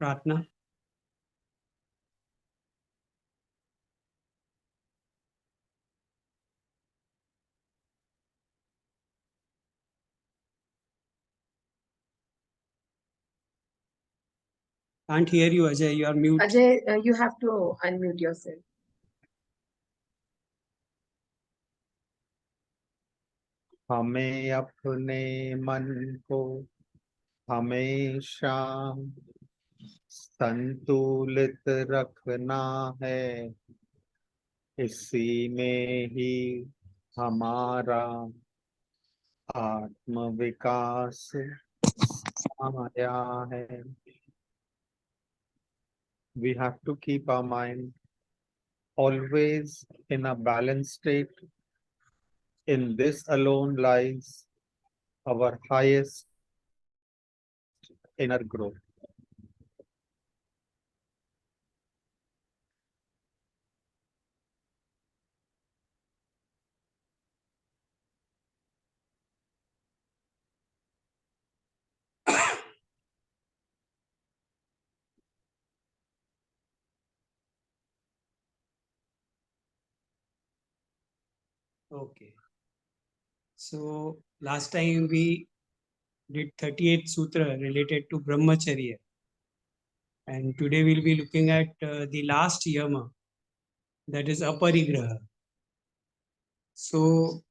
Pratna. Can't hear you, Ajay. You are mute. Ajay, you have to unmute yourself. हमें अपने मन को हमेशा संतुलित रखना है, इसी में ही हमारा आत्म विकास आया है. We have to keep our mind always in a balanced state. In this alone lies our highest inner growth. Okay. So last time we did 38th Sutra related to Brahmacharya. And today we'll be looking at the last Yama, that is Aparigraha. So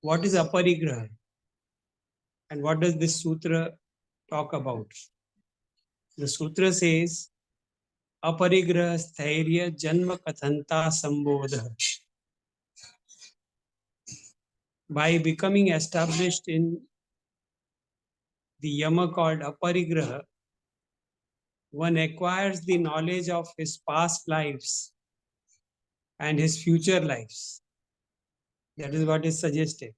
what is Aparigraha? And what does this Sutra talk about? The Sutra says, Aparigraha Sthairya Janma Kathanta Sambodha. By becoming established in the Yama called Aparigraha, one acquires the knowledge of his past lives and his future lives. That is what is suggested.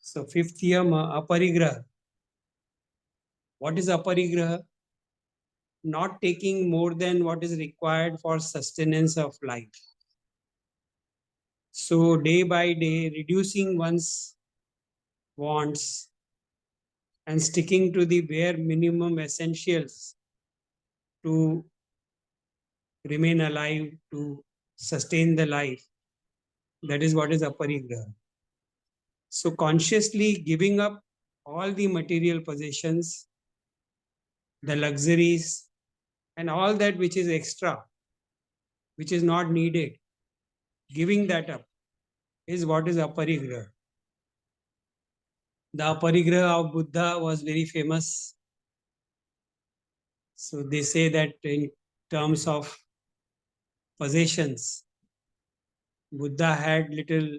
So fifth Yama, Aparigraha. What is Aparigraha? Not taking more than what is required for sustenance of life. So day by day, reducing one's wants and sticking to the bare minimum essentials to remain alive, to sustain the life. That is what is Aparigraha. So consciously giving up all the material possessions, the luxuries, and all that which is extra, which is not needed, giving that up is what is Aparigraha. The Aparigraha of Buddha was very famous. So they say that in terms of possessions, Buddha had little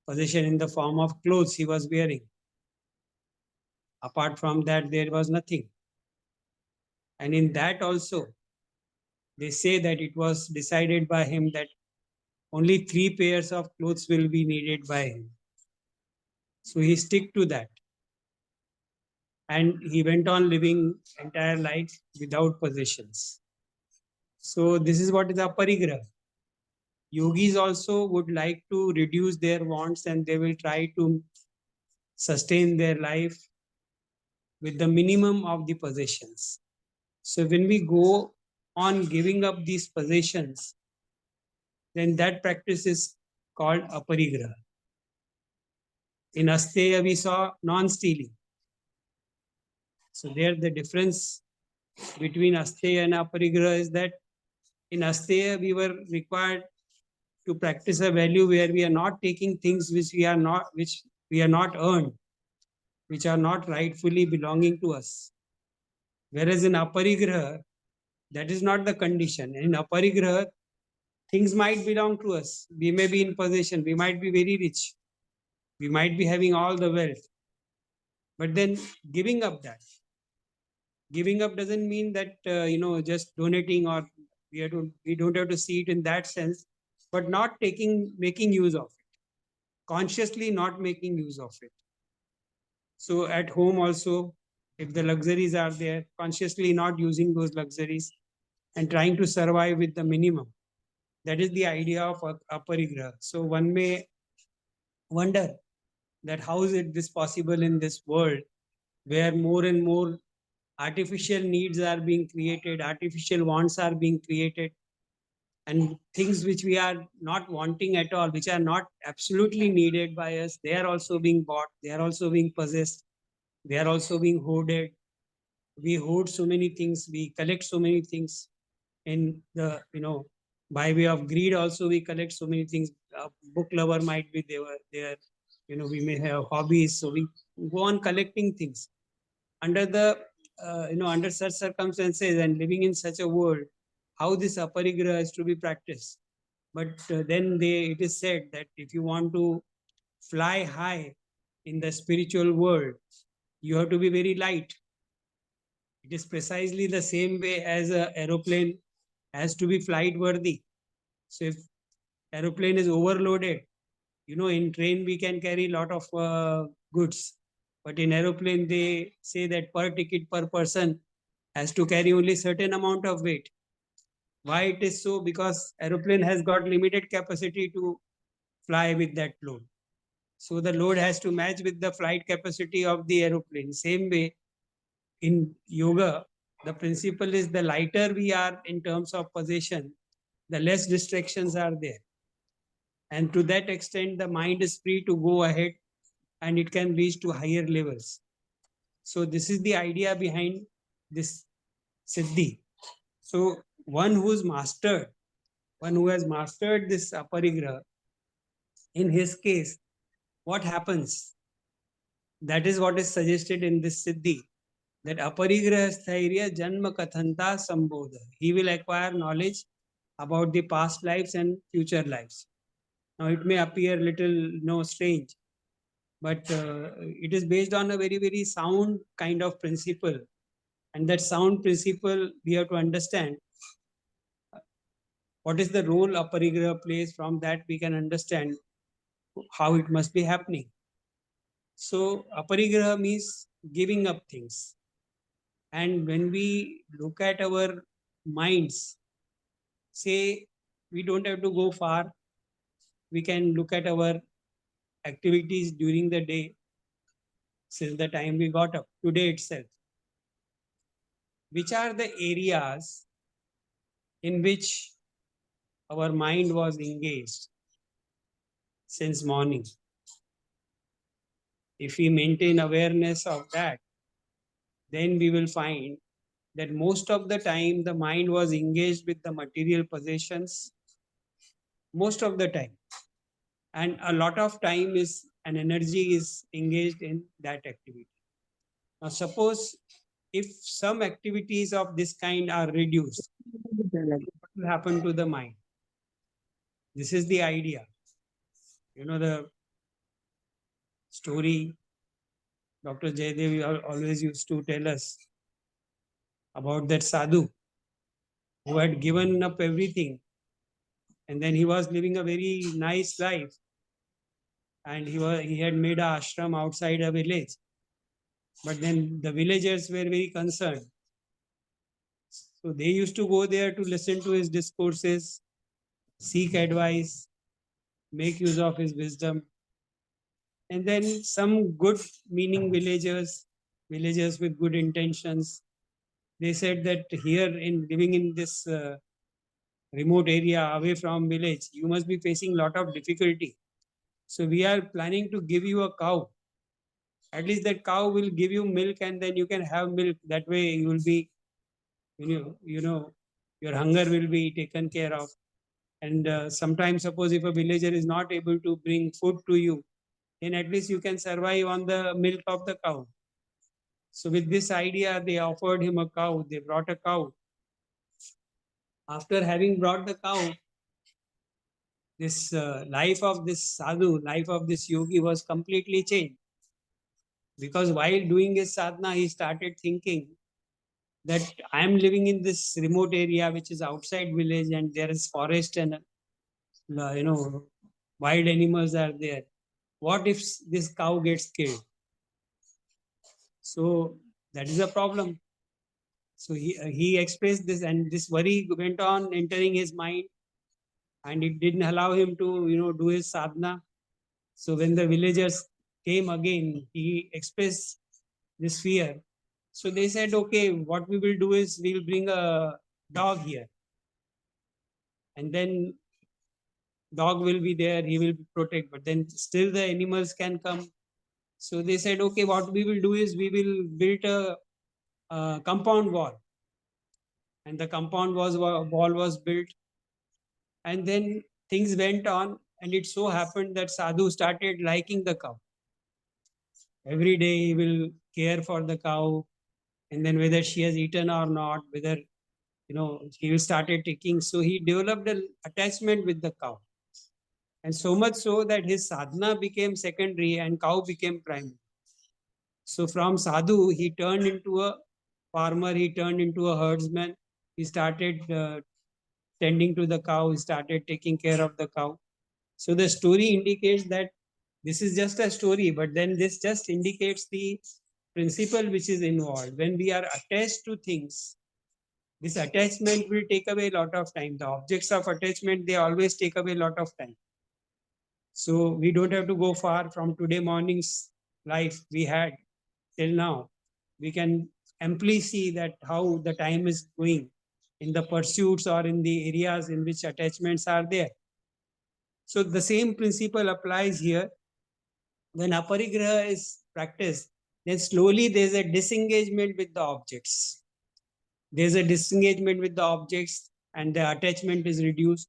possession in the form of clothes he was wearing. Apart from that, there was nothing. And in that also, they say that it was decided by him that only 3 pairs of clothes will be needed by him. So he stick to that. And he went on living entire life without possessions. So this is what is Aparigraha. Yogis also would like to reduce their wants and they will try to sustain their life with the minimum of the possessions. So when we go on giving up these possessions, then that practice is called Aparigraha. In Asteya, we saw non-stealing. So there the difference between Asteya and Aparigraha is that in Asteya, we were required to practice a value where we are not taking things which we are not earned, which are not rightfully belonging to us. Whereas in Aparigraha, that is not the condition. In Aparigraha, things might belong to us. We may be in possession. We might be very rich. We might be having all the wealth. But then giving up that. Giving up doesn't mean that, just donating or we don't have to see it in that sense, but not making use of it. Consciously not making use of it. So at home also, if the luxuries are there, consciously not using those luxuries and trying to survive with the minimum. That is the idea of Aparigraha. So one may wonder that how is it this possible in this world where more and more Artificial needs are being created, artificial wants are being created, and things which we are not wanting at all, which are not absolutely needed by us, they are also being bought, they are also being possessed, they are also being hoarded. We hoard so many things, we collect so many things in the, by way of greed also we collect so many things. A book lover might be there, we may have hobbies, so we go on collecting things. Under the, under such circumstances and living in such a world, how this aparigraha is to be practiced. But then it is said that if you want to fly high in the spiritual world, you have to be very light. It is precisely the same way as an aeroplane has to be flight worthy. So if aeroplane is overloaded, in train we can carry a lot of goods, but in aeroplane they say that per ticket per person has to carry only certain amount of weight. Why it is so? Because aeroplane has got limited capacity to fly with that load. So the load has to match with the flight capacity of the aeroplane. Same way, in yoga, the principle is the lighter we are in terms of possession, the less distractions are there. And to that extent, the mind is free to go ahead and it can reach to higher levels. So this is the idea behind this Siddhi. So one who has mastered this Aparigraha, in his case, what happens? That is what is suggested in this Siddhi, that Aparigraha Sthairya Janma Kathanta Sambodha. He will acquire knowledge about the past lives and future lives. Now it may appear little strange, but it is based on a very, very sound kind of principle. And that sound principle, we have to understand what is the role Aparigraha plays. From that, we can understand how it must be happening. So, Aparigraha means giving up things. And when we look at our minds, say we don't have to go far, we can look at our activities during the day since the time we got up, today itself. Which are the areas in which our mind was engaged since morning? If we maintain awareness of that, then we will find that most of the time the mind was engaged with the material possessions, most of the time. And a lot of time is and energy is engaged in that activity. Now, suppose if some activities of this kind are reduced, what will happen to the mind? This is the idea. The story Dr. Jaydev always used to tell us about that sadhu who had given up everything, and then he was living a very nice life, and he had made an ashram outside a village. But then the villagers were very concerned, so they used to go there to listen to his discourses, seek advice, make use of his wisdom. And then some good meaning villagers with good intentions, they said that here, in living in this remote area away from village, you must be facing a lot of difficulty. So we are planning to give you a cow. At least that cow will give you milk, and then you can have milk. That way you will be, your hunger will be taken care of. And sometimes, suppose if a villager is not able to bring food to you, then at least you can survive on the milk of the cow. So with this idea, they offered him a cow. They brought a cow. After having brought the cow, this life of this sadhu, life of this yogi was completely changed. Because while doing his sadhana, he started thinking that I am living in this remote area which is outside village, and there is forest and wild animals are there. What if this cow gets killed? So that is a problem. So he expressed this, and this worry went on entering his mind, and it didn't allow him to do his sadhana. So when the villagers came again, he expressed this fear. So they said, okay, what we will do is we will bring a dog here. And then dog will be there, he will protect, but then still the animals can come. So they said, okay, what we will do is we will build a compound wall. And the compound wall was built. And then things went on, and it so happened that Sadhu started liking the cow. Every day he will care for the cow, and then whether she has eaten or not, whether he will started taking. So he developed an attachment with the cow, and so much so that his sadhana became secondary and cow became primary. So from sadhu he turned into a farmer, he turned into a herdsman. He started tending to the cow, he started taking care of the cow. So the story indicates that this is just a story, but then this just indicates the principle which is involved. When we are attached to things, this attachment will take away a lot of time. The objects of attachment, they always take away a lot of time. So we don't have to go far from today morning's life we had till now. We can amply see that how the time is going in the pursuits or in the areas in which attachments are there. So the same principle applies here. When aparigraha is practiced, then slowly there's a disengagement with the objects. There's a disengagement with the objects, and the attachment is reduced.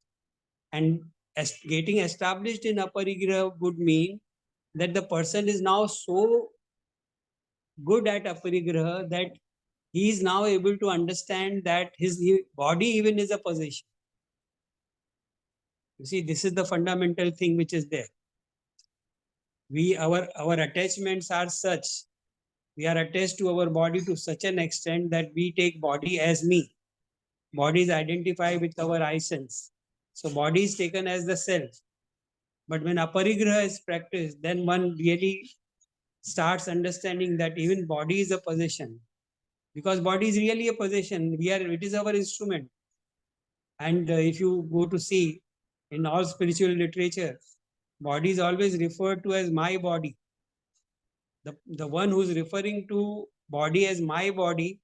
And as getting established in aparigraha would mean that the person is now so good at aparigraha that he is now able to understand that his body even is a possession. You see, this is the fundamental thing which is there. Our attachments are such, we are attached to our body to such an extent that we take body as me. Body is identified with our I sense. So body is taken as the self. But when aparigraha is practiced, then one really starts understanding that even body is a possession. Because body is really a possession. It is our instrument. And if you go to see in all spiritual literature, body is always referred to as my body. The one who is referring to body as my body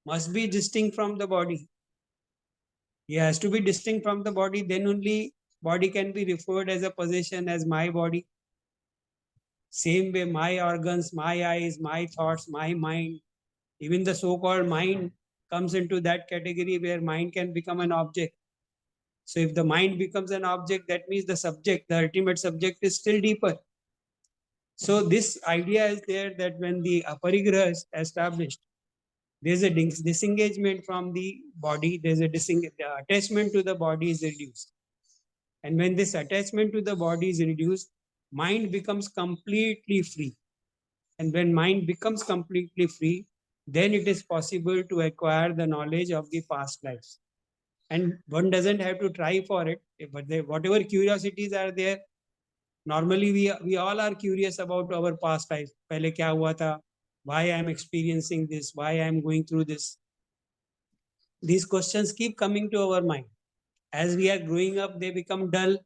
must be distinct from the body. He has to be distinct from the body, then only body can be referred as a possession, as my body. Same way, my organs, my eyes, my thoughts, my mind, even the so-called mind comes into that category where mind can become an object. So if the mind becomes an object, that means the subject, the ultimate subject, is still deeper. So this idea is there that when the aparigraha is established, there's a disengagement from the body, the attachment to the body is reduced. And when this attachment to the body is reduced, mind becomes completely free. And when mind becomes completely free, then it is possible to acquire the knowledge of the past lives. And one doesn't have to try for it, but whatever curiosities are there, normally we all are curious about our past life. Pehle kya hua tha? Why I am experiencing this? Why I am going through this? These questions keep coming to our mind. As we are growing up, they become dull,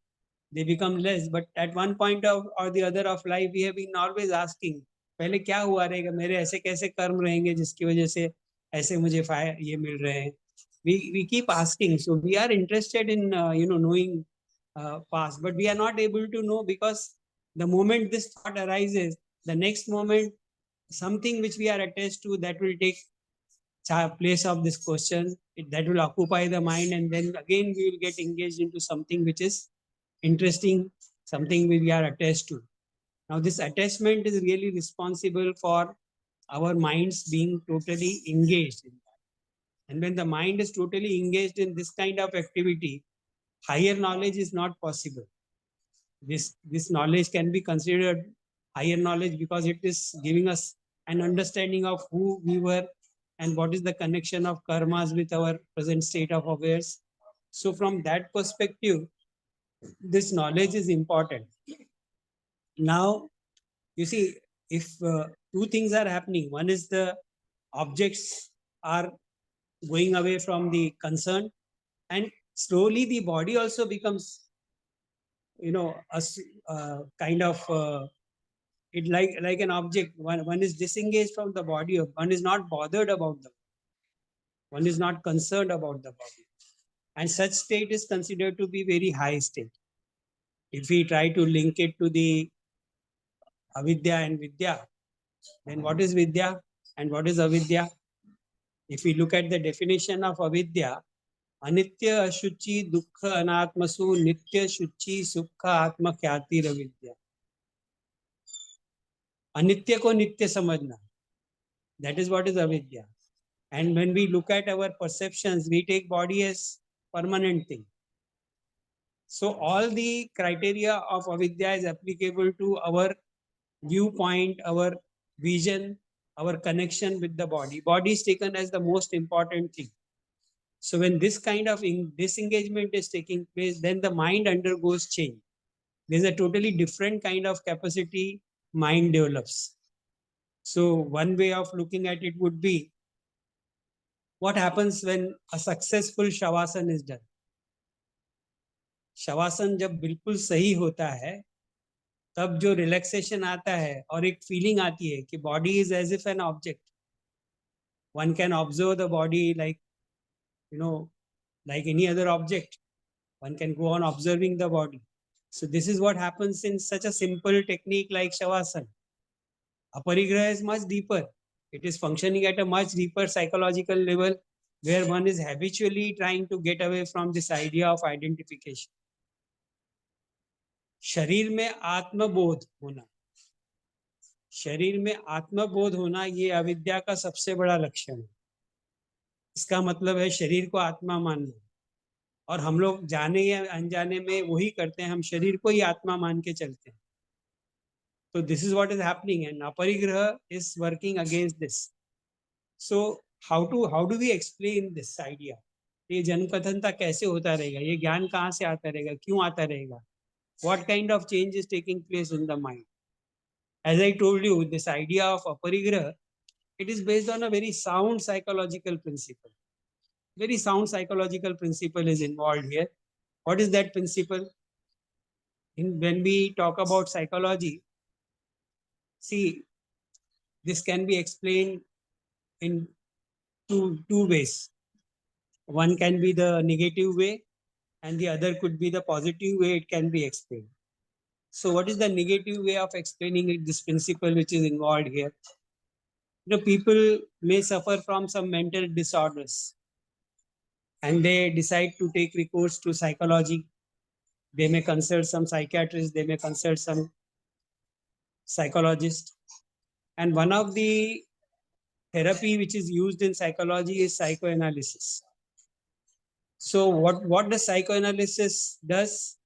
they become less. But at one point of or the other of life, we have been always asking, पहले क्या हुआ रहेगा, मेरे ऐसे कैसे कर्म रहेंगे जिसकी वजह से ऐसे मुझे ये मिल रहे हैं. We keep asking, so we are interested in knowing past, but we are not able to know because the moment this thought arises, the next moment something which we are attached to that will take place of this question, that will occupy the mind, and then again we will get engaged into something which is interesting, something we are attached to. Now this attachment is really responsible for our minds being totally engaged in that. And when the mind is totally engaged in this kind of activity, higher knowledge is not possible. This knowledge can be considered higher knowledge because it is giving us an understanding of who we were and what is the connection of karmas with our present state of affairs. So from that perspective, this knowledge is important. Now, you see, if two things are happening, one is the objects are going away from the concern, and slowly the body also becomes, a kind of It like an object. One is disengaged from the body. One is not bothered about the. One is not concerned about the body. And such state is considered to be very high state. If we try to link it to the avidya and vidya, then what is vidya and what is avidya? If we look at the definition of avidya, anitya ashuchi dukkha anatmasu nitya shuchi sukha atma khyati ravidya. Anitya ko nitya samajhna. That is what is avidya. And when we look at our perceptions, we take body as permanent thing. So all the criteria of avidya is applicable to our viewpoint, our vision, our connection with the body. Body is taken as the most important thing. So when this kind of disengagement is taking place, then the mind undergoes change. There's a totally different kind of capacity mind develops. So one way of looking at it would be, what happens when a successful shavasana is done? Shavasana जब बिल्कुल सही होता है, तब जो relaxation आता है और एक फीलिंग आती है कि body is as if an object. One can observe the body like like any other object. One can go on observing the body. So this is what happens in such a simple technique like shavasana. Aparigraha is much deeper. It is functioning at a much deeper psychological level, where one is habitually trying to get away from this idea of identification. शरीर में आत्मबोध होना, शरीर में आत्मबोध होना, ये अविद्या का सबसे बड़ा लक्षण है. इसका मतलब है शरीर को आत्मा मानना. और हम लोग जाने या अनजाने में वही करते हैं, हम शरीर को ही आत्मा मान के चलते हैं. तो this is what is happening and aparigraha is working against this. So how do we explain this idea? ये जन्मकथनता कैसे होता रहेगा? ये ज्ञान कहाँ से आता रहेगा? क्यों आता रहेगा? What kind of change is taking place in the mind? As I told you, this idea of aparigraha, it is based on a very sound psychological principle. Very sound psychological principle is involved here. What is that principle? When we talk about psychology, see, this can be explained in two ways. One can be the negative way, and the other could be the positive way it can be explained. So what is the negative way of explaining it, this principle which is involved here? People may suffer from some mental disorders and they decide to take recourse to psychology. They may consult some psychiatrist, they may consult some psychologist. And one of the therapy which is used in psychology is psychoanalysis. So what the psychoanalysis does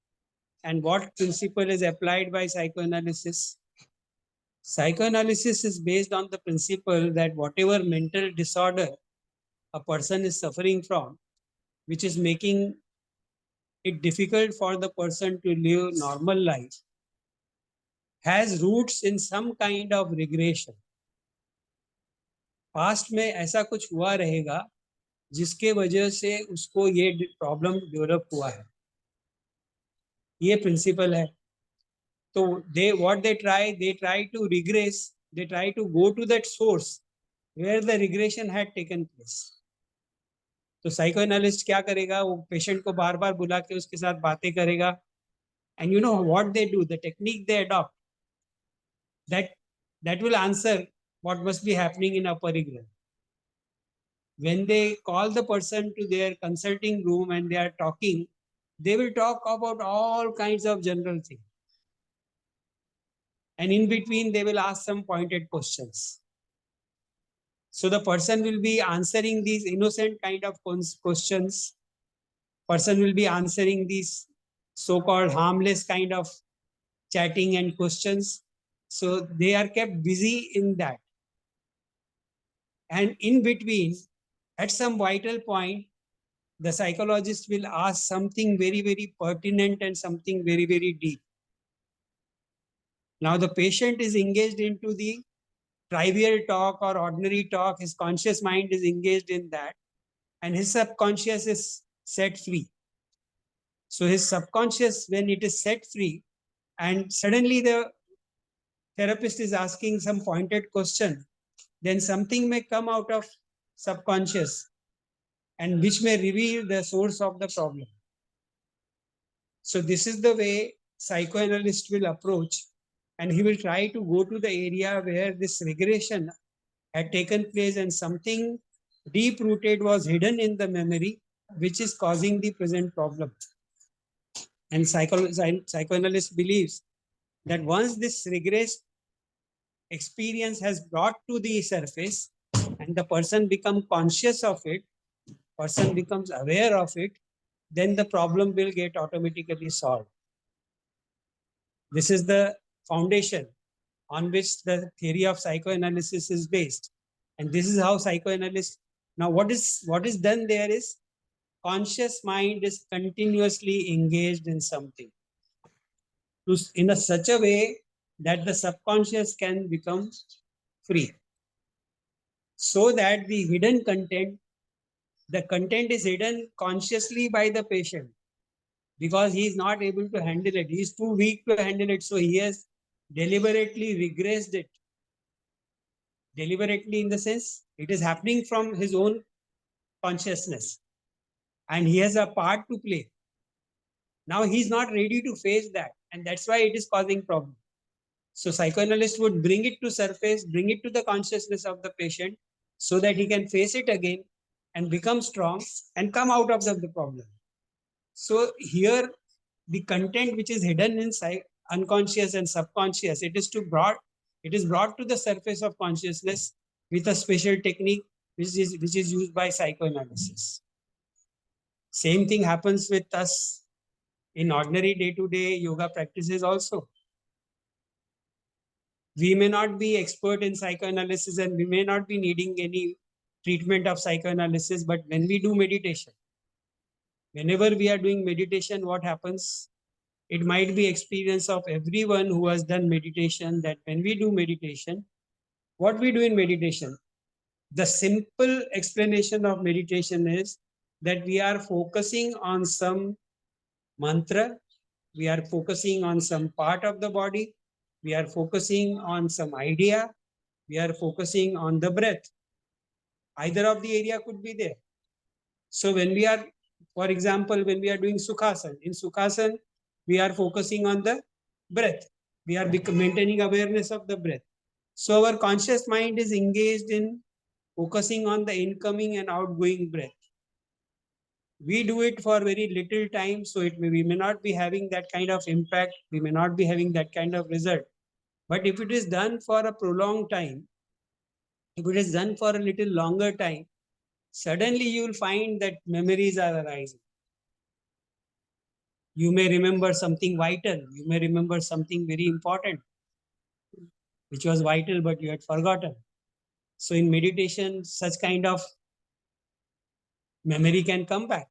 and what principle is applied by psychoanalysis? Psychoanalysis is based on the principle that whatever mental disorder a person is suffering from, which is making it difficult for the person to live normal life, has roots in some kind of regression. Past में ऐसा कुछ हुआ रहेगा जिसके वजह से उसको ये प्रॉब्लम डेवलप हुआ है. ये प्रिंसिपल है. तो they try to regress, they try to go to that source where the regression had taken place. तो साइकोएनालिस्ट क्या करेगा? वो पेशेंट को बार बार बुला के उसके साथ बातें करेगा. And you know what they do, the technique they adopt, that will answer what must be happening in aparigraha. When they call the person to their consulting room and they are talking, they will talk about all kinds of general things. And in between, they will ask some pointed questions. So the person will be answering these innocent kind of questions. Person will be answering these so-called harmless kind of chatting and questions. So they are kept busy in that. And in between, at some vital point, the psychologist will ask something very, very pertinent and something very, very deep. Now the patient is engaged into the trivial talk or ordinary talk. His conscious mind is engaged in that, and his subconscious is set free. So his subconscious, when it is set free, and suddenly the therapist is asking some pointed question, then something may come out of subconscious and which may reveal the source of the problem. So this is the way psychoanalyst will approach, and he will try to go to the area where this regression had taken place and something deep rooted was hidden in the memory, which is causing the present problem. And psychoanalyst believes that once this regressed experience has brought to the surface and the person becomes conscious of it, person becomes aware of it, then the problem will get automatically solved. This is the foundation on which the theory of psychoanalysis is based. And this is how psychoanalysts, now what is done there is conscious mind is continuously engaged in something in a such a way that the subconscious can become free. So that the hidden content, the content is hidden consciously by the patient because he is not able to handle it. He is too weak to handle it. So he has deliberately regressed it. Deliberately in the sense, it is happening from his own consciousness. And he has a part to play. Now he is not ready to face that. And that's why it is causing problem. So psychoanalyst would bring it to surface, bring it to the consciousness of the patient so that he can face it again and become strong and come out of the problem. So here the content which is hidden in unconscious and subconscious, it is brought to the surface of consciousness with a special technique which is used by psychoanalysis. Same thing happens with us in ordinary day-to-day yoga practices also. We may not be expert in psychoanalysis and we may not be needing any treatment of psychoanalysis, but when we do meditation, whenever we are doing meditation, what happens? It might be experience of everyone who has done meditation that when we do meditation, what we do in meditation, the simple explanation of meditation is that we are focusing on some mantra, we are focusing on some part of the body, we are focusing on some idea, we are focusing on the breath. Either of the area could be there. So when we are, for example, when we are doing Sukhasana, in Sukhasana, we are focusing on the breath. We are maintaining awareness of the breath. So our conscious mind is engaged in focusing on the incoming and outgoing breath. We do it for very little time, so we may not be having that kind of impact, we may not be having that kind of result. But if it is done for a prolonged time, if it is done for a little longer time, suddenly you will find that memories are arising. You may remember something vital, you may remember something very important, which was vital but you had forgotten. So in meditation, such kind of memory can come back.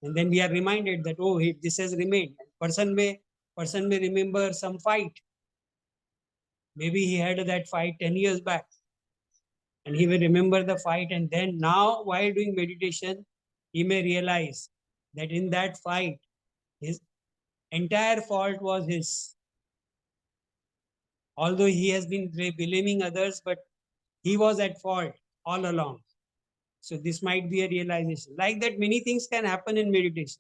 And then we are reminded that, oh, this has remained. Person may remember some fight. Maybe he had that fight 10 years back. And he will remember the fight. And then now, while doing meditation, he may realize that in that fight, his entire fault was his. Although he has been blaming others, but he was at fault all along. So this might be a realization. Like that, many things can happen in meditation.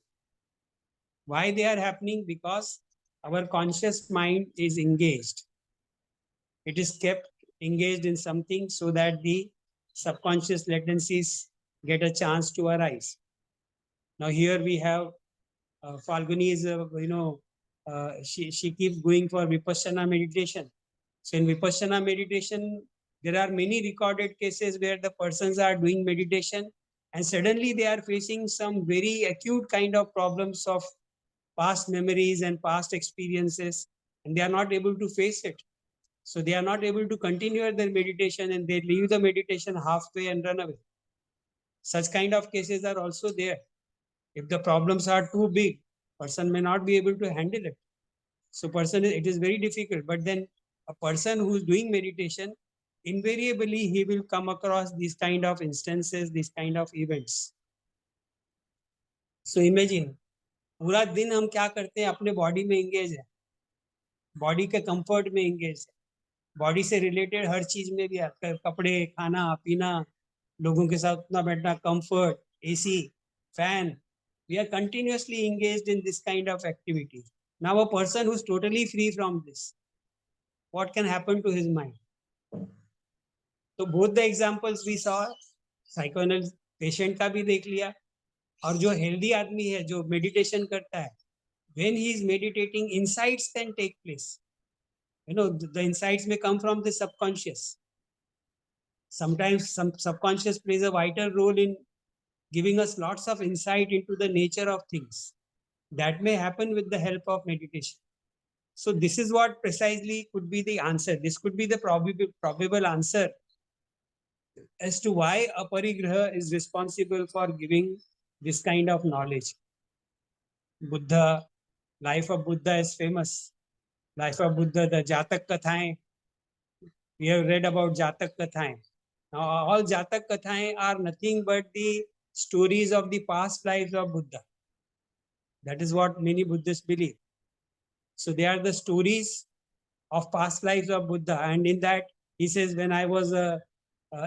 Why they are happening? Because our conscious mind is engaged. It is kept engaged in something so that the subconscious latencies get a chance to arise. Now here we have Falguni is, she keeps going for Vipassana meditation. So in Vipassana meditation, there are many recorded cases where the persons are doing meditation and suddenly they are facing some very acute kind of problems of past memories and past experiences, and they are not able to face it. So they are not able to continue their meditation and they leave the meditation halfway and run away. Such kind of cases are also there. If the problems are too big, person may not be able to handle it. So it is very difficult. But then a person who is doing meditation, invariably he will come across these kind of instances, these kind of events. So imagine, पूरा दिन हम क्या करते हैं, अपने body में engage है, body के कंफर्ट में एंगेज है, बॉडी से रिलेटेड हर चीज में भी कपड़े, खाना पीना, लोगों के साथ उतना बैठना, comfort, AC, fan, we are continuously engaged in this kind of activity. Now a person who's totally free from this, what can happen to his mind? तो both the examples we saw, psychoanalyst patient का भी देख लिया, और जो healthy आदमी है जो मेडिटेशन करता है, when he is meditating, insights can take place. You know, the insights may come from the subconscious. Sometimes some subconscious plays a vital role in giving us lots of insight into the nature of things. That may happen with the help of meditation. So this is what precisely could be the answer. This could be the probable answer as to why Aparigraha is responsible for giving this kind of knowledge. Buddha, life of Buddha is famous. Life of Buddha, the Jatak Kathaएं, we have read about Jatak Kathaएं. Now, all Jatak Kathaएं are nothing but the stories of the past lives of Buddha. That is what many Buddhists believe. So they are the stories of past lives of Buddha. And in that, he says, when I was a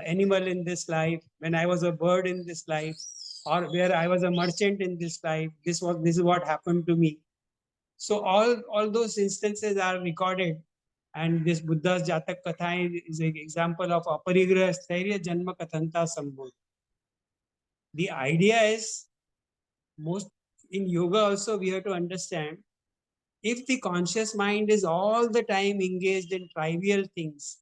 animal in this life, when I was a bird in this life, or where I was a merchant in this life, this is what happened to me. So all those instances are recorded. And this Buddha's Jatak Katha is an example of Aparigraha Stairya Janma Kathanta Sambodh. The idea is, most in yoga also we have to understand, if the conscious mind is all the time engaged in trivial things,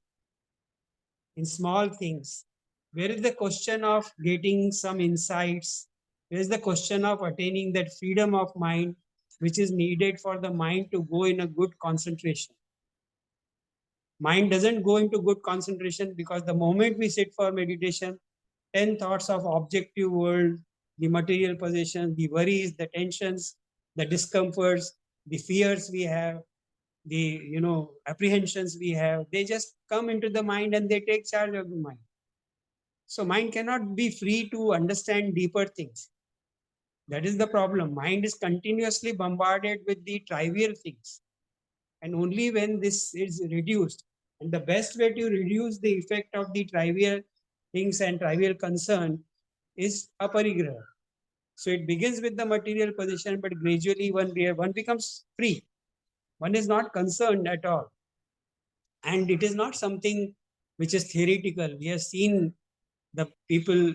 in small things, where is the question of getting some insights? Where is the question of attaining that freedom of mind which is needed for the mind to go in a good concentration? Mind doesn't go into good concentration because the moment we sit for meditation, 10 thoughts of objective world, the material possessions, the worries, the tensions, the discomforts, the fears we have, the apprehensions we have, they just come into the mind and they take charge of the mind. So mind cannot be free to understand deeper things. That is the problem. Mind is continuously bombarded with the trivial things. And only when this is reduced, and the best way to reduce the effect of the trivial things and trivial concern is aparigraha. So it begins with the material position, but gradually one becomes free. One is not concerned at all. And it is not something which is theoretical. We have seen the people,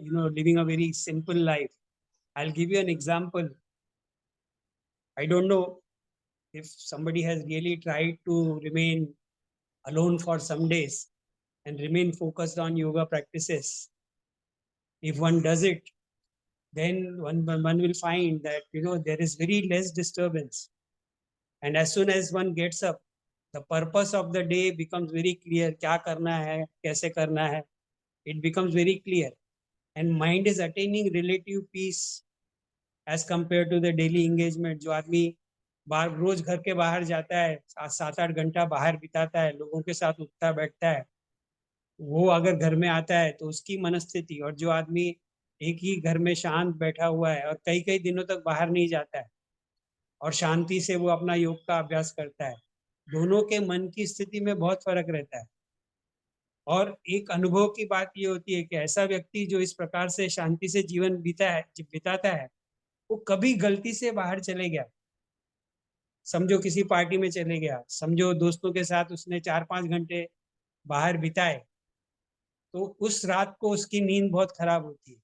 living a very simple life. I'll give you an example. I don't know if somebody has really tried to remain alone for some days and remain focused on yoga practices. If one does it, then one will find that there is very less disturbance. And as soon as one gets up, the purpose of the day becomes very clear. क्या करना है, कैसे करना है, it becomes very clear. And mind is attaining relative peace as compared to the daily engagement. जो आदमी रोज घर के बाहर जाता है, 7-8 घंटा बाहर बिताता है, लोगों के साथ उठता बैठता है, वो अगर घर में आता है तो उसकी मनस्थिति, और जो आदमी एक ही घर में शांत बैठा हुआ है और कई कई दिनों तक बाहर नहीं जाता है और शांति से वो अपना योग का अभ्यास करता है, दोनों के मन की स्थिति में बहुत फर्क रहता है. और एक अनुभव की बात ये होती है कि ऐसा व्यक्ति जो इस प्रकार से शांति से जीवन बिताता है, वो कभी गलती से बाहर चले गया, समझो किसी पार्टी में चले गया, समझो दोस्तों के साथ उसने 4-5 घंटे बाहर बिताए, तो उस रात को उसकी नींद बहुत खराब होती है.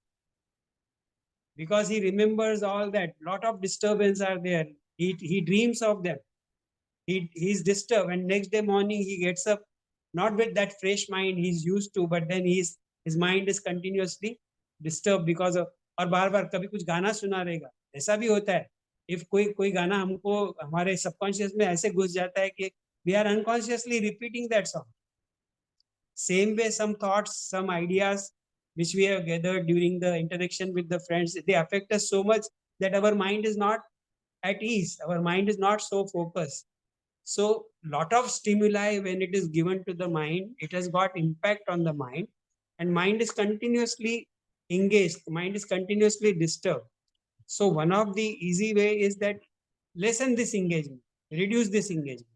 Because he remembers all that, lot of disturbance are there. He dreams of them. He is disturbed, and next day morning he gets up not with that fresh mind he's used to, but then his mind is continuously disturbed because of, और बार बार कभी कुछ गाना सुना रहेगा, ऐसा भी होता है. इफ कोई गाना हमको हमारे सबकॉन्शियस में ऐसे घुस जाता है कि we are unconsciously repeating that song. Same way, some thoughts, some ideas which we have gathered during the interaction with the friends, they affect us so much that our mind is not at ease, our mind is not so focused. So lot of stimuli, when it is given to the mind, it has got impact on the mind, and mind is continuously engaged, mind is continuously disturbed. So one of the easy way is that lessen this engagement, reduce this engagement.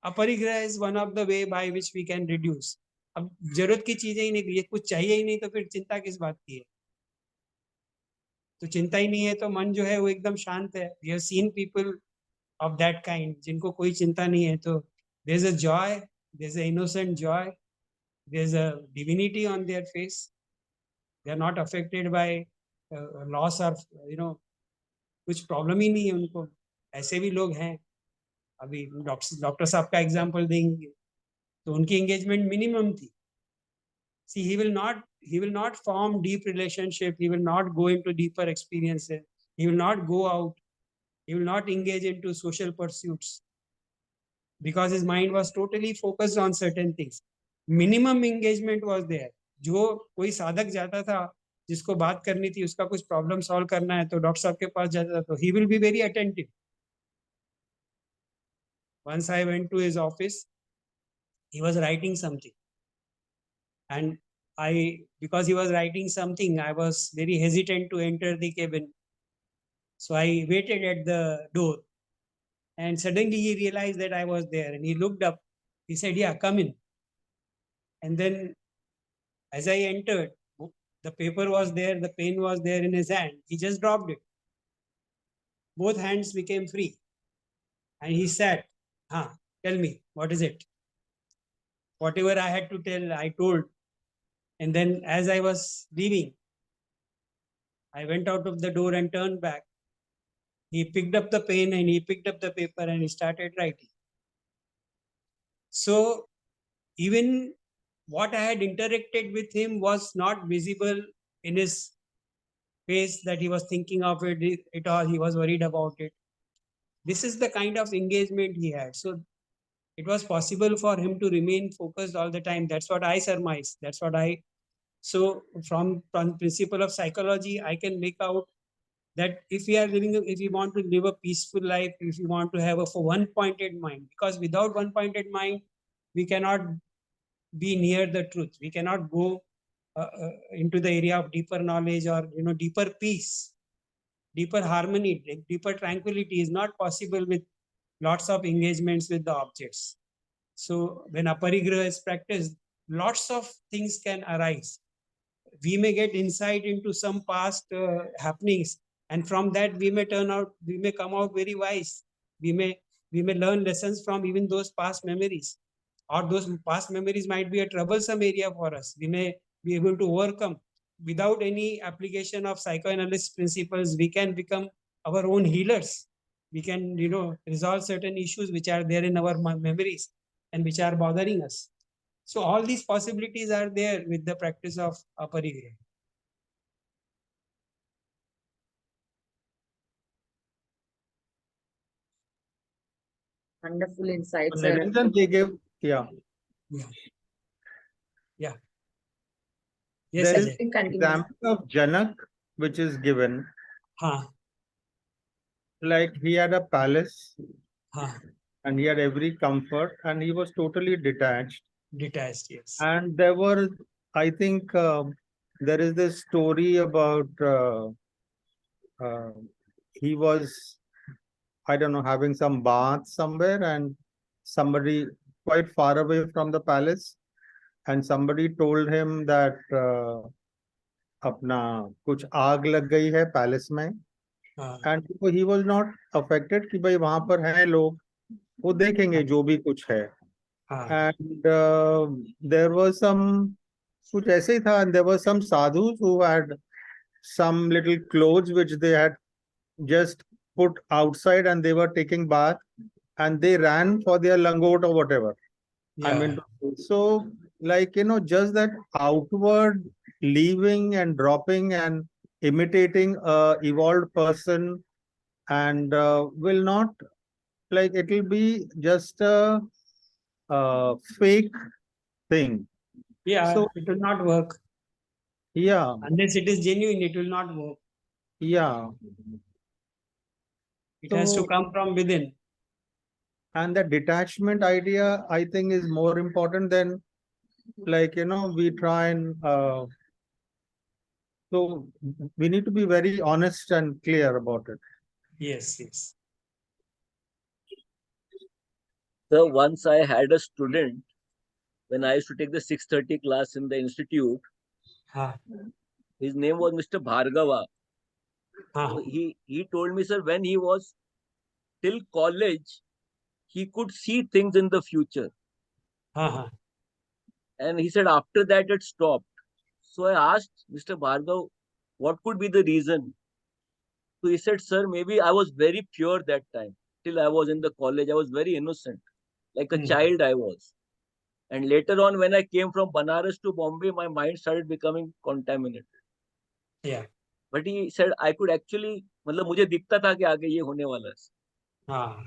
अपरिग्रह is one of the way by which we can reduce. अब जरूरत की चीजें ही नहीं, ये कुछ चाहिए ही नहीं, तो फिर चिंता किस बात की है? तो चिंता ही नहीं है तो मन जो है वो एकदम शांत है. We have seen people of that kind, जिनको कोई चिंता नहीं है, तो there's a joy, there's a innocent joy, there's a divinity on their face. They are not affected by loss or कुछ प्रॉब्लम ही नहीं है उनको. ऐसे भी लोग हैं. अभी डॉक्टर साहब का एग्जांपल देंगे तो उनकी एंगेजमेंट मिनिमम थी. See, he will not form deep relationship, he will not go into deeper experiences, he will not go out, he will not engage into social pursuits, because his mind was totally focused on certain things. Minimum engagement was there. जो कोई साधक जाता था, जिसको बात करनी थी, उसका कुछ प्रॉब्लम सॉल्व करना है, तो डॉक्टर साहब के पास जाता था, तो he will be very attentive. Once I went to his office, he was writing something, and because he was writing something, I was very hesitant to enter the cabin. So I waited at the door, and suddenly he realized that I was there, and he looked up. He said, "Yeah, come in." And then, as I entered, the paper was there, the pen was there in his hand. He just dropped it. Both hands became free, and he sat. Tell me, what is it? Whatever I had to tell, I told. And then, as I was leaving, I went out of the door and turned back. He picked up the pen and he picked up the paper and he started writing. So even what I had interacted with him was not visible in his face, that he was thinking of it or he was worried about it. This is the kind of engagement he had. So it was possible for him to remain focused all the time. That's what I surmise. So from principle of psychology, I can make out that if we want to live a peaceful life, if we want to have a one-pointed mind, because without one-pointed mind, we cannot be near the truth. We cannot go into the area of deeper knowledge or deeper peace, deeper harmony, deeper tranquility is not possible with lots of engagements with the objects. So when aparigraha is practiced, lots of things can arise. We may get insight into some past happenings, and from that we may come out very wise. We may learn lessons from even those past memories, or those past memories might be a troublesome area for us. We may be able to overcome. Without any application of psychoanalyst principles, we can become our own healers. We can resolve certain issues which are there in our memories and which are bothering us. So all these possibilities are there with the practice of aparigraha. Wonderful insight, So sir. Niranjan, he gave, yeah. Yeah. Yes, There is Ajay. You can continue. example of Janak, which is given, हाँ, like he had a palace हाँ, and he had every comfort and he was totally detached. detached, yes. And there were, I think, there is this story about uh, he was, I don't know, having some bath somewhere and somebody quite far away from the palace, and somebody told him that अपना कुछ आग लग गई है palace में, हाँ, and he was not affected कि भाई वहां पर हैं लोग, वो देखेंगे जो भी कुछ है. हाँ, And there was some, कुछ ऐसे ही था, and there were some sadhus who had some little clothes which they had just put outside and they were taking bath and they ran for their langot or whatever. I yeah, mean, so like, just that outward leaving and dropping and imitating a evolved person, and will not, like, it will be just a fake thing. yeah. So It will not work yeah, unless it is genuine. It will not work. yeah. It has to So, come from within. and the detachment idea, I think, is more important than, like, we try and so we need to be very honest and clear about it. Yes, yes. So once I had a student when I used to take the 6:30 class in the institute. हाँ His name was Mr. Bhargava. हाँ So he told me, sir, when he was till college, he could see things in the future. हाँ हाँ And he said after that it stopped. So I asked Mr. Bhargav, what could be the reason? So he said, sir, maybe I was very pure that time. Till I was in the college, I was very innocent, like a hmm, child I was. And later on, when I came from Banaras to Bombay, my mind started becoming contaminated. yeah But he said I could actually, मतलब मुझे दिखता था कि आगे ये होने वाला है. हाँ.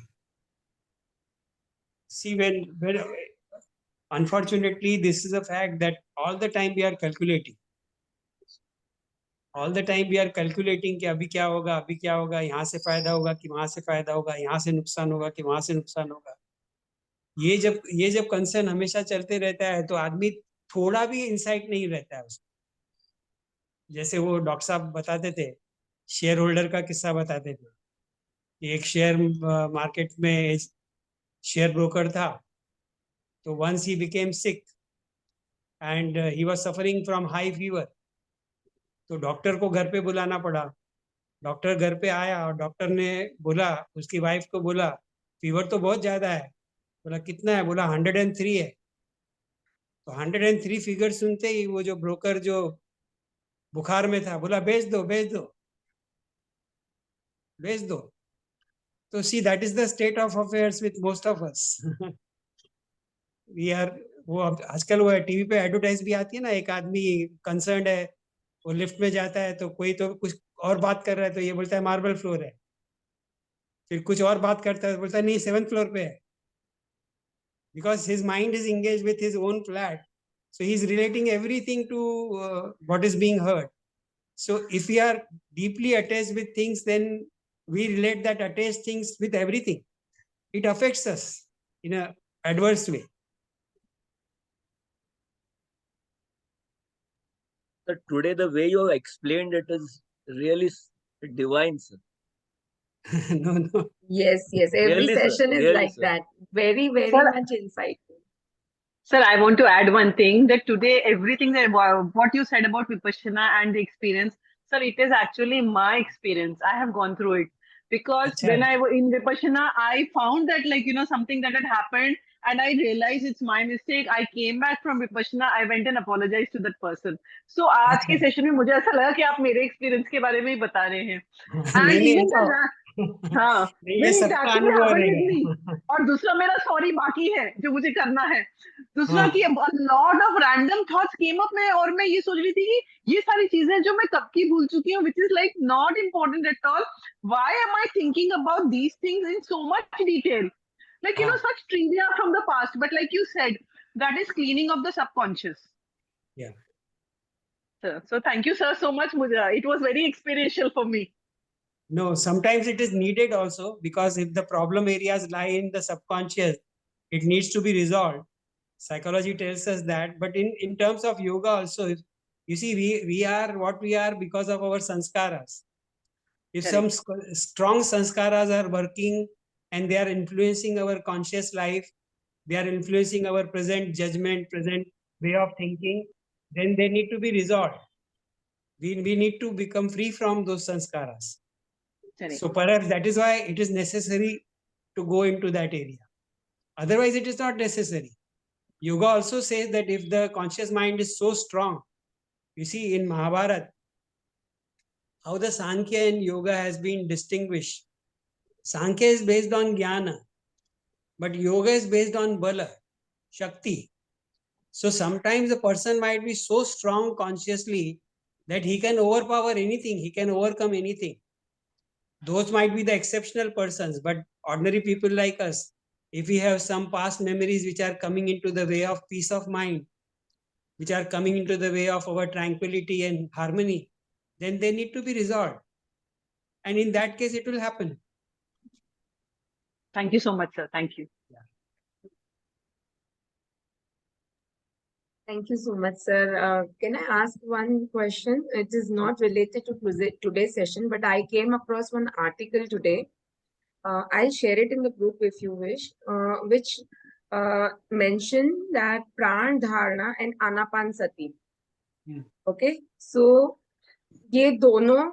See, when unfortunately, this is a fact that all the time we are calculating. All the time we are calculating कि अभी क्या होगा, अभी क्या होगा, यहाँ से फायदा होगा कि वहां से फायदा होगा, यहाँ से नुकसान होगा कि वहां से नुकसान होगा. ये जब कंसर्न हमेशा चलते रहता है तो आदमी थोड़ा भी इंसाइट नहीं रहता है उसको. जैसे वो डॉक्टर साहब बताते थे, शेयर होल्डर का किस्सा बताते थे कि एक शेयर मार्केट में शेयर ब्रोकर था. तो once he became sick and he was suffering from high fever. तो डॉक्टर को घर पे बुलाना पड़ा. डॉक्टर घर पे आया और डॉक्टर ने बोला, उसकी वाइफ को बोला, फीवर तो बहुत ज्यादा है. बोला कितना है? बोला 103 है. तो 103 फिगर सुनते ही वो जो ब्रोकर जो बुखार में था बोला बेच दो बेच दो बेच दो. तो see that is the state of affairs with most of us. We are वो आजकल वो टीवी पे एडवर्टाइज भी आती है ना, एक आदमी कंसर्न है, वो लिफ्ट में जाता है तो कोई तो कुछ और बात कर रहा है तो ये बोलता है मार्बल फ्लोर है. फिर कुछ और बात करता है तो बोलता है नहीं 7th फ्लोर पे है. Because his mind is engage with his own flat. So he is relating everything to what is being heard. So if we are deeply attached with things, then we relate that attached things with everything. It affects us in a adverse way. So today, the way you have explained it is really divine, sir. No, no. Yes, yes. Every Really, sir. session is Really, like sir. that. Very, very Sir, much insightful. Sir, I want to add one thing that today everything that what you said about Vipassana and the experience, sir, it is actually my experience. I have gone through it because Acha. when I was in Vipassana, I found that something that had happened and I realized it's my mistake. I came back from Vipassana, I went and apologized to that person. So आज के अच्छा. Session में मुझे ऐसा लगा कि आप मेरे एक्सपीरियंस के बारे में ही बता रहे हैं. नहीं And नहीं even ऐसा the हाँ नहीं, ये नहीं it सबका actually अनुभव happened with me. रहेगा. और दूसरा मेरा सॉरी बाकी है जो मुझे करना है. दूसरा हाँ. कि lot of random thoughts came up में और मैं ये सोच रही थी कि ये सारी चीजें जो मैं कब की भूल चुकी हूँ which is like not important at all. Why am I thinking about these things in so much detail like हाँ. such trivia from the past, but like you said, that is cleaning of the subconscious. Yeah. So thank you sir so much. It was very experiential for me. No, sometimes it is needed also, because if the problem areas lie in the subconscious, it needs to be resolved. Psychology tells us that. But in terms of yoga also, if, you see, we are what we are because of our sanskaras. If some strong sanskaras are working and they are influencing our conscious life, they are influencing our present judgment, present way of thinking, then they need to be resolved. We need to become free from those sanskaras. So perhaps that is why it is necessary to go into that area. Otherwise, it is not necessary. Yoga also says that if the conscious mind is so strong, you see in Mahabharata, how the Sankhya and Yoga has been distinguished. Sankhya is based on Jnana, but Yoga is based on Bala, Shakti. So sometimes a person might be so strong consciously that he can overpower anything, he can overcome anything. Those might be the exceptional persons, but ordinary people like us, if we have some past memories which are coming into the way of peace of mind, which are coming into the way of our tranquility and harmony, then they need to be resolved. And in that case, it will happen. Thank you so much, sir. Thank you. Thank you so much, sir. Can I ask one question? It is not related to today's session, but I came across one article today I'll share it in the group if you wish, which mention that pran dharana and anapansati. Okay, so ये दोनों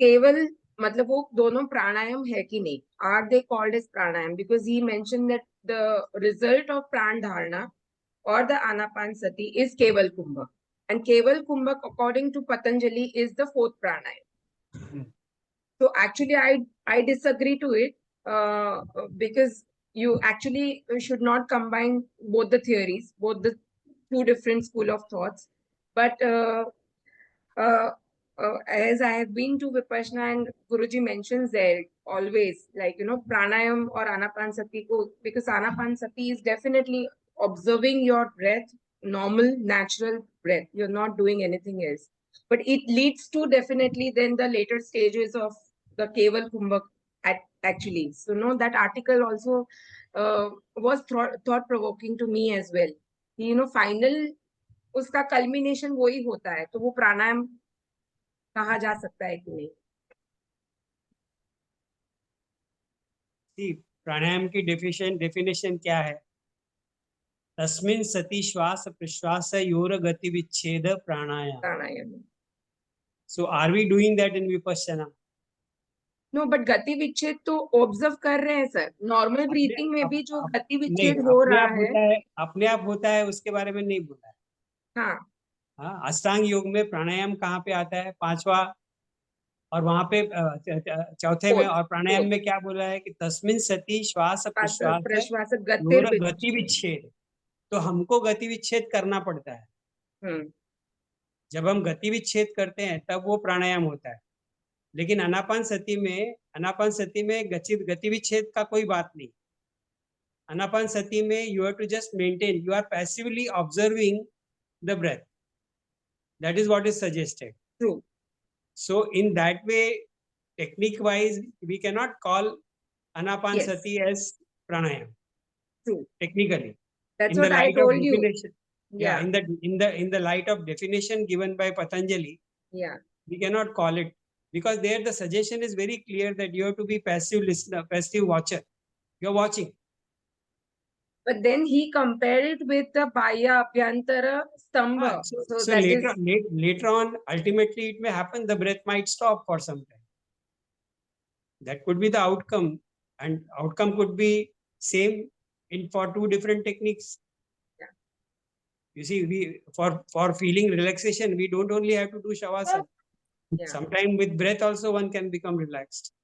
केवल मतलब वो दोनों प्राणायाम है कि नहीं? Are they called as pranayam? Because he mentioned that the result of pran dharana or the anapansati is keval kumbha, and keval kumbha according to Patanjali is the fourth pranayam. So actually I disagree to it, because you actually should not combine both the theories, both the two different school of thoughts. But uh, as I have been to Vipassana, and Guruji mentions there always, like, pranayam or anapansati, because anapansati is definitely observing your breath, normal, natural breath. You're not doing anything else. But it leads to definitely then the later stages of the Keval Kumbha actually. So, that article also was thought-provoking to me as well. Final उसका culmination वही होता है, तो वो प्राणायाम कहा जा सकता है कि नहीं? प्राणायाम की डेफिनेशन क्या है? तस्मिन् सति श्वास प्रश्वास योर गति विच्छेद pranayama. So are we doing that in Vipassana? No, but गति विच्छेद तो ऑब्जर्व कर रहे हैं सर. नॉर्मल ब्रीथिंग में भी जो गति विच्छेद हो रहा है अपने आप होता है, उसके बारे में नहीं बोला है. हाँ, हाँ, अष्टांग योग में प्राणायाम कहाँ पे आता है? पांचवा, और वहां पे चौथे में, और प्राणायाम में क्या बोला है कि तस्मिन् सति श्वास प्रश्वास गति विच्छेद. तो हमको गति विच्छेद करना पड़ता है. जब हम गति विच्छेद करते हैं तब वो प्राणायाम होता है. लेकिन आनापान सती में गति विच्छेद का कोई बात नहीं. आनापान सती में you have to just maintain, you are passively observing the breath. That is what is suggested. True. So in that way, technique wise, we cannot call anapansati as pranayam. True. Technically. That's in what the I light told of you. definition, yeah. In the light of definition given by Patanjali, yeah, we cannot call it, because there the suggestion is very clear that you have to be passive listener, passive watcher. You're watching. But then he compared it with the Bhaya Abhyantara Stambha. So later on, ultimately it may happen, the breath might stop for some time. That could be the outcome, and outcome could be same for two different techniques. Yeah. You see, we for feeling relaxation, we don't only have to do shavasana. Yeah. Sometime with breath also one can become relaxed.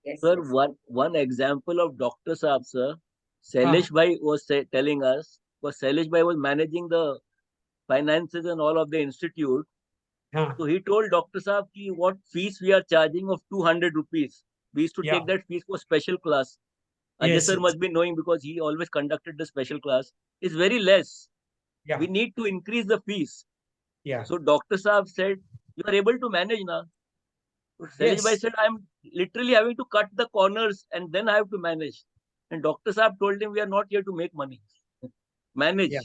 Yes, Sir, yes. one example of Dr. Saab, sir, Sailesh Bhai was telling us, because Sailesh Bhai was managing the finances and all of the institute. So he told Dr. Saab ki what fees we are charging of 200 rupees. We used to take that fees for special class. Ajay sir must be knowing, because he always conducted the special class. It's very less. Yeah. We need to increase the fees. Yeah. So Dr. Saab said, you are able to manage now. So Sailesh Bhai said, I'm literally having to cut the corners and then I have to manage. And Dr. Saab told him, we are not here to make money. Manage. Yeah.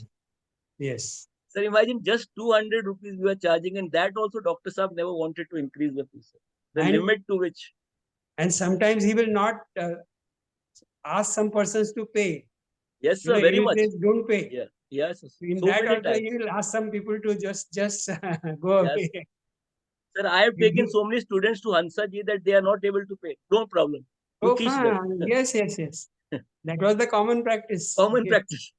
Yes. Sir, imagine just 200 rupees we are charging, and that also Dr. Saab never wanted to increase the fees. The limit to which. And sometimes he will not ask some persons to pay. Yes, sir, very much. Don't pay. Yeah. Yes. In so that also he will ask some people to just go away. Sir, I have taken so many students to Hansaji that they are not able to pay. No problem. Oh, yes. That was the common practice. Common practice.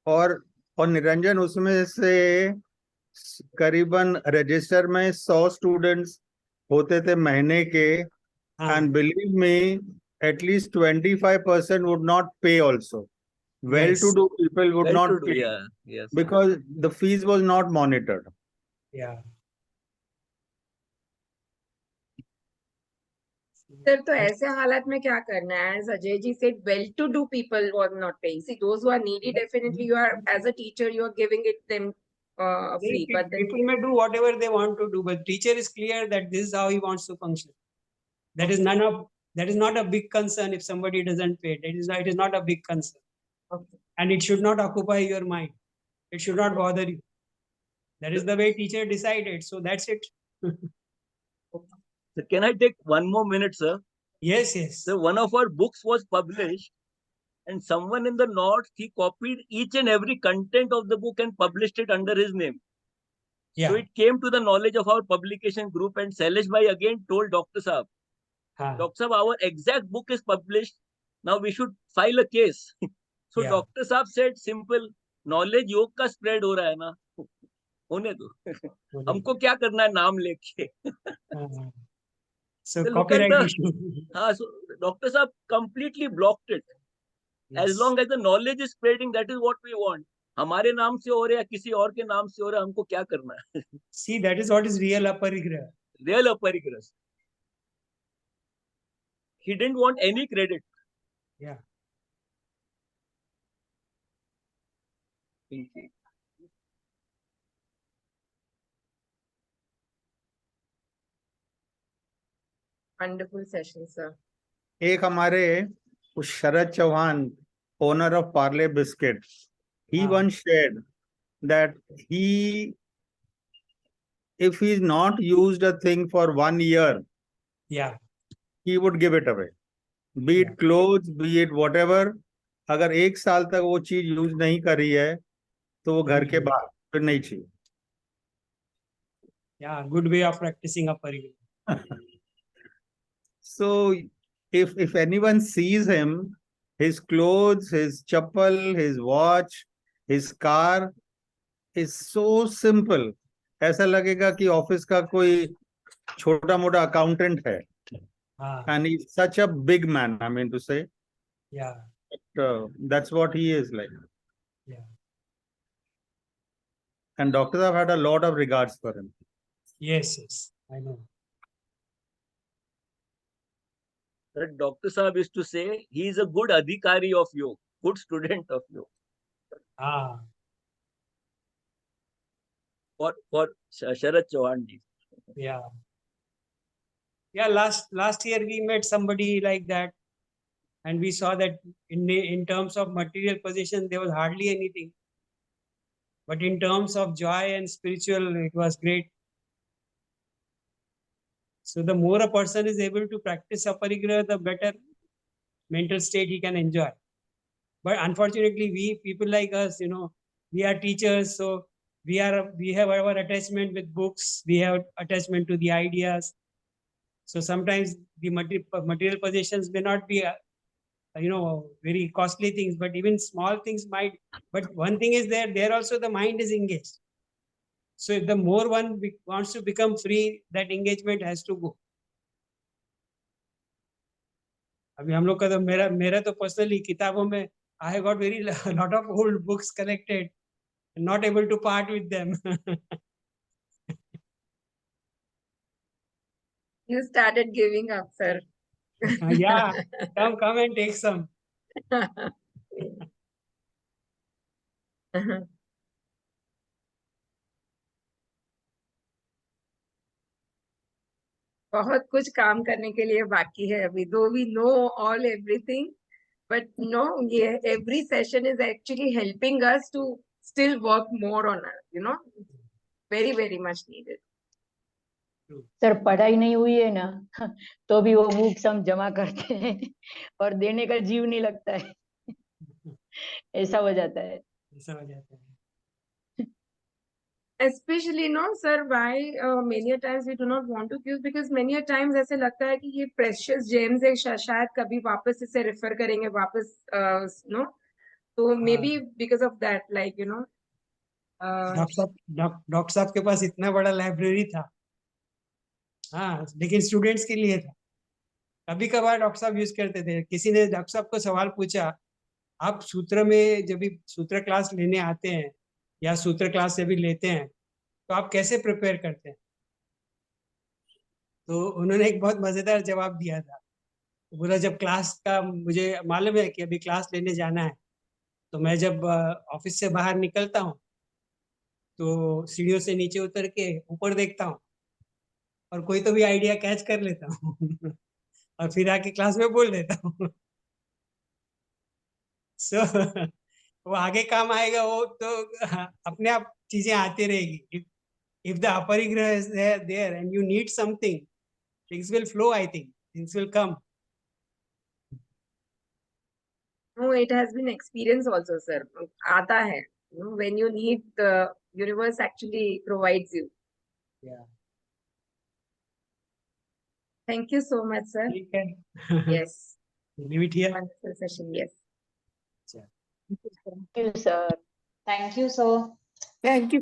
और निरंजन, उसमें से करीबन register में 100 students होते थे महीने के, and believe me, at least 25% would not pay also. Well-to-do people would not pay. Yes. Because the fees was not monitored. Yeah. Sir, तो ऐसे हालात में क्या करना है? As Ajay ji said, well-to-do people were not paying. See, those who are needy, definitely you are, as a teacher, you are giving it them free. But people may do whatever they want to do, but teacher is clear that this is how he wants to function. That is not a big concern if somebody doesn't pay. It is not a big concern. Okay. And it should not occupy your mind. It should not bother you. That is the way teacher decided. So that's it. So can I take one more minute, sir? Yes, yes. So one of our books was published, and someone in the north, he copied each and every content of the book and published it under his name. Yeah. So it came to the knowledge of our publication group, and Sailesh Bhai again told Dr. Saab, हाँ, Dr. Saab, our exact book is published. Now we should file a case. So Yeah. Dr. Saab said, simple, knowledge योग का spread हो रहा है ना, होने दो. बोलिए. हमको क्या करना है नाम लेके. हाँ. So So look at copyright the, issue. so Dr. Saab completely blocked it. As Yes. long as the knowledge is spreading, that is what we want. हमारे नाम से हो रहा है या किसी और के नाम से हो रहा है, हमको क्या करना है. See, that is what is real aparigraha. Real Aparigraha. He didn't want any credit. Yeah. Wonderful session, sir. एक हमारे उस Sharad Chauhan, owner of Parle biscuit, he हाँ. once shared that if he's not used a thing for 1 year, Yeah. he would give it away. Be it Yeah. clothes, be it whatever. अगर 1 साल तक वो चीज use नहीं करी है तो वो घर के बाहर फिर नहीं चाहिए. Yeah. Good way of practicing aparigraha. So if anyone sees him, his clothes, his chappal, his watch, his car is so simple. ऐसा लगेगा कि ऑफिस का कोई छोटा मोटा अकाउंटेंट है. हाँ. And he's such a big man, I mean to say. Yeah. That's what he is like. Yeah. And doctors have had a lot of regards for him. Yes, yes. I know. But Dr. Saab used to say, he is a good adhikari of yoga, good student of yoga. Ah. For Sharad Chauhan ji. Yeah. Yeah. Last year we met somebody like that, and we saw that in terms of material possession there was hardly anything, but in terms of joy and spiritual, it was great. So the more a person is able to practice aparigraha, the better mental state he can enjoy. But unfortunately, we people like us, we are teachers, so we have our attachment with books, we have attachment to the ideas. So sometimes the material possessions may not be, very costly things, but even small things might. But one thing is there also the mind is engaged. So if the more one wants to become free, that engagement has to go. अभी हम लोग का तो मेरा तो personally किताबों में I have got very lot of old books collected, not able to part with them. You started giving up, sir. Yeah, come and take some. बहुत कुछ काम करने के लिए बाकी है अभी. Though we know all everything, but no, yeah, every session is actually helping us to still work more on us. Very, very much needed. Sir पढ़ाई नहीं हुई है ना तो भी वो बुक्स हम जमा करते हैं और देने का जीव नहीं लगता है. ऐसा हो जाता है. ऐसा हो जाता है. Especially, no, sir, why many a times we do not want to give, because many a times ऐसे लगता है कि ये precious gems है, शायद कभी वापस इसे refer करेंगे वापस, no, तो maybe because of that, like, doctor साहब के पास इतना बड़ा लाइब्रेरी था. हाँ, लेकिन स्टूडेंट्स के लिए था. कभी कभार डॉक्टर साहब यूज करते थे. किसी ने डॉक्टर साहब को सवाल पूछा, आप सूत्र में जब भी सूत्र क्लास लेने आते हैं या सूत्र क्लास से भी लेते हैं तो आप कैसे प्रिपेयर करते हैं? तो उन्होंने एक बहुत मजेदार जवाब दिया था. बोला, जब क्लास का मुझे मालूम है कि अभी क्लास लेने जाना है, तो मैं जब ऑफिस से बाहर निकलता हूँ तो सीढ़ियों से नीचे उतर के ऊपर देखता हूँ और कोई तो भी आइडिया कैच कर लेता हूँ और फिर आके क्लास में बोल देता हूँ. So वो आगे काम आएगा, वो तो अपने आप चीजें आती रहेगी. If the aparigraha is there and you need something, things will flow. I think things will come. No, it has been experience also, sir. आता है. You know, when you need, the universe actually provides you. Yeah. Thank you so much, sir. ठीक है. Yes. Leave it here. Wonderful session. Yes. Thank you, sir. Thank you, sir. Thank you.